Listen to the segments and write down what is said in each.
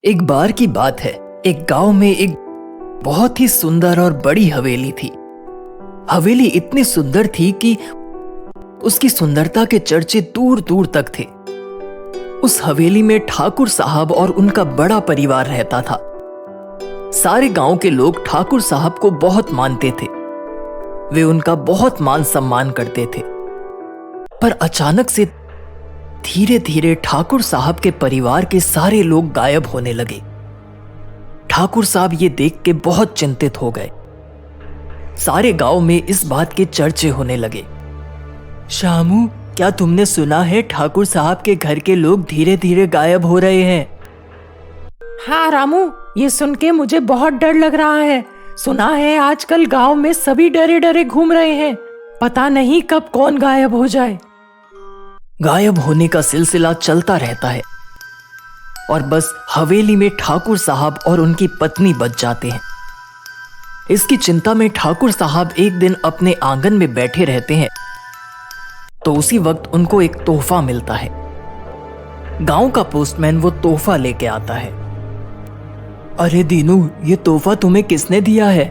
एक बार की बात है। एक गांव में एक बहुत ही सुंदर और बड़ी हवेली थी। हवेली इतनी सुंदर थी कि उसकी सुंदरता के चर्चे दूर दूर तक थे। उस हवेली में ठाकुर साहब और उनका बड़ा परिवार रहता था। सारे गांव के लोग ठाकुर साहब को बहुत मानते थे। वे उनका बहुत मान सम्मान करते थे। पर अचानक से धीरे धीरे ठाकुर साहब के परिवार के सारे लोग गायब होने लगे। ठाकुर साहब ये देख के बहुत चिंतित हो गए। सारे गांव में इस बात के चर्चे होने लगे। शामू, क्या तुमने सुना है ठाकुर साहब के घर के लोग धीरे धीरे गायब हो रहे हैं? हाँ रामू, ये सुन के मुझे बहुत डर लग रहा है। सुना है आजकल गांव में सभी डरे डरे घूम रहे हैं। पता नहीं कब कौन गायब हो जाए। गायब होने का सिलसिला चलता रहता है और बस हवेली में ठाकुर साहब और उनकी पत्नी बच जाते हैं। इसकी चिंता में ठाकुर साहब एक दिन अपने आंगन में बैठे रहते हैं तो उसी वक्त उनको एक तोहफा मिलता है। गांव का पोस्टमैन वो तोहफा लेके आता है। अरे दीनू, ये तोहफा तुम्हें किसने दिया है?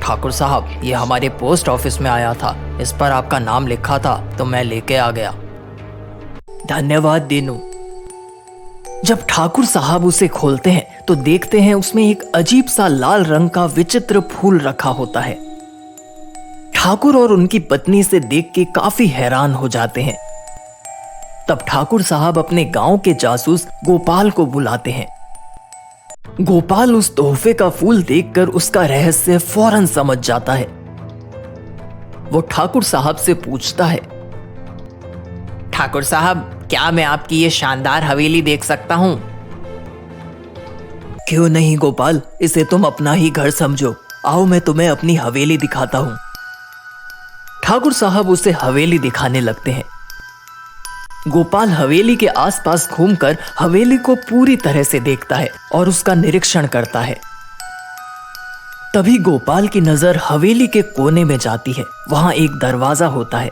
ठाकुर साहब, ये हमारे पोस्ट ऑफिस में आया था। इस पर आपका नाम लिखा था तो मैं लेके आ गया। धन्यवाद दीनू। जब ठाकुर साहब उसे खोलते हैं तो देखते हैं उसमें एक अजीब सा लाल रंग का विचित्र फूल रखा होता है। ठाकुर और उनकी पत्नी से देख के काफी हैरान हो जाते हैं। तब ठाकुर साहब अपने गांव के जासूस गोपाल को बुलाते हैं। गोपाल उस तोहफे का फूल देखकर उसका रहस्य फौरन समझ जाता है। वो ठाकुर साहब से पूछता है, ठाकुर साहब, क्या मैं आपकी ये शानदार हवेली देख सकता हूं? क्यों नहीं गोपाल, इसे तुम अपना ही घर समझो। आओ, मैं तुम्हें अपनी हवेली दिखाता हूं। ठाकुर साहब उसे हवेली दिखाने लगते हैं। गोपाल हवेली के आसपास घूमकर हवेली को पूरी तरह से देखता है और उसका निरीक्षण करता है। तभी गोपाल की नजर हवेली के कोने में जाती है। वहां एक दरवाजा होता है।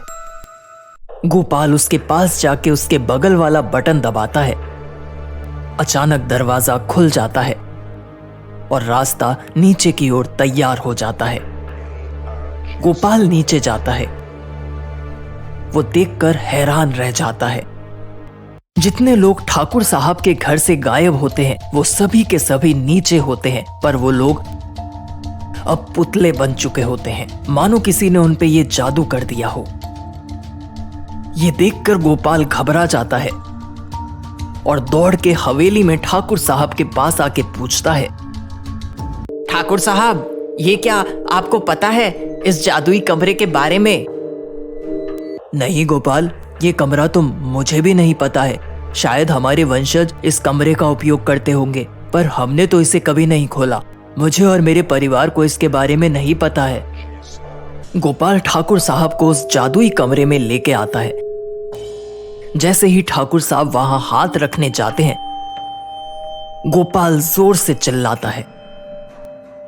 गोपाल उसके पास जाके उसके बगल वाला बटन दबाता है। अचानक दरवाजा खुल जाता है और रास्ता नीचे की ओर तैयार हो जाता है। गोपाल नीचे जाता है। वो देखकर हैरान रह जाता है। जितने लोग ठाकुर साहब के घर से गायब होते हैं वो सभी के सभी नीचे होते हैं, पर वो लोग अब पुतले बन चुके होते हैं, मानो किसी ने उन पे ये जादू कर दिया हो। ये देखकर गोपाल घबरा जाता है और दौड़ के हवेली में ठाकुर साहब के पास आके पूछता है, ठाकुर साहब, ये क्या आपको पता है इस जादुई कमरे के बारे में? नहीं गोपाल, ये कमरा तो मुझे भी नहीं पता है। शायद हमारे वंशज इस कमरे का उपयोग करते होंगे, पर हमने तो इसे कभी नहीं खोला। मुझे और मेरे परिवार को इसके बारे में नहीं पता है। गोपाल ठाकुर साहब को उस जादुई कमरे में लेके आता है। जैसे ही ठाकुर साहब वहां हाथ रखने जाते हैं, गोपाल जोर से चिल्लाता है,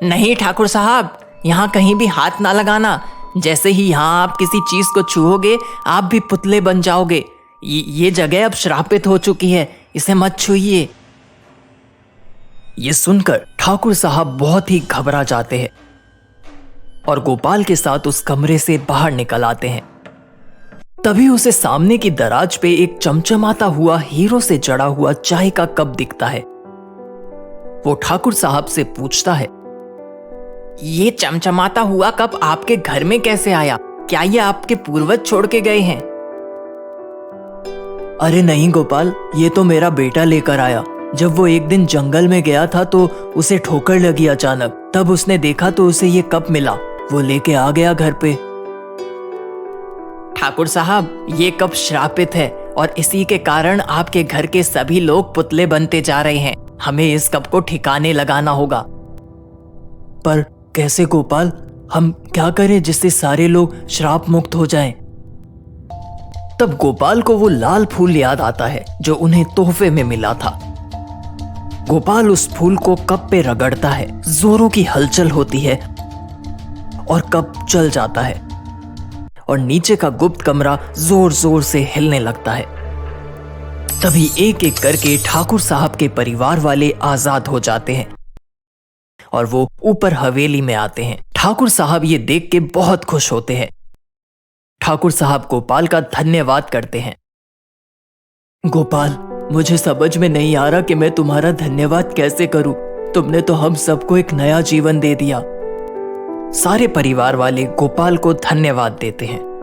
नहीं ठाकुर साहब, यहां कहीं भी हाथ ना लगाना। जैसे ही यहां आप किसी चीज को छूओगे आप भी पुतले बन जाओगे। ये जगह अब श्रापित हो चुकी है, इसे मत छूइए। ये सुनकर ठाकुर साहब बहुत ही घबरा जाते हैं और गोपाल के साथ उस कमरे से बाहर निकल आते हैं। तभी उसे सामने की दराज पे एक चमचमाता हुआ हीरो से जड़ा हुआ चाय का कप दिखता है। वो ठाकुर साहब से पूछता है, ये चमचमाता हुआ कप आपके घर में कैसे आया? क्या ये आपके पूर्वज छोड़ के गए हैं? अरे नहीं गोपाल, ये तो मेरा बेटा लेकर आया। जब वो एक दिन जंगल में गया था तो उसे ठोकर लगी अचानक। तब उसने देखा तो उसे ये कप मिला। वो लेके आ गया घर पे। ठाकुर साहब, ये कप श्रापित है और इसी के कारण आपके घर के सभी लोग पुतले बनते जा रहे हैं। हमें इस कप को ठिकाने लगाना होगा। पर कैसे गोपाल? हम क्या करें जिससे सारे लोग श्राप मुक्त हो जाएं? तब गोपाल को वो लाल फूल याद आता है जो उन्हें तोहफे में मिला था। गोपाल उस फूल को कप पे रगड़ता है। जोरों की हलचल होती है और कप जल जाता है और नीचे का गुप्त कमरा जोर जोर से हिलने लगता है। तभी एक एक करके ठाकुर साहब के परिवार वाले आजाद हो जाते हैं और वो ऊपर हवेली में आते हैं। ठाकुर साहब ये देख के बहुत खुश होते हैं। ठाकुर साहब गोपाल का धन्यवाद करते हैं। गोपाल, मुझे समझ में नहीं आ रहा कि मैं तुम्हारा धन्यवाद कैसे करूं। तुमने तो हम सबको एक नया जीवन दे दिया। सारे परिवार वाले गोपाल को धन्यवाद देते हैं।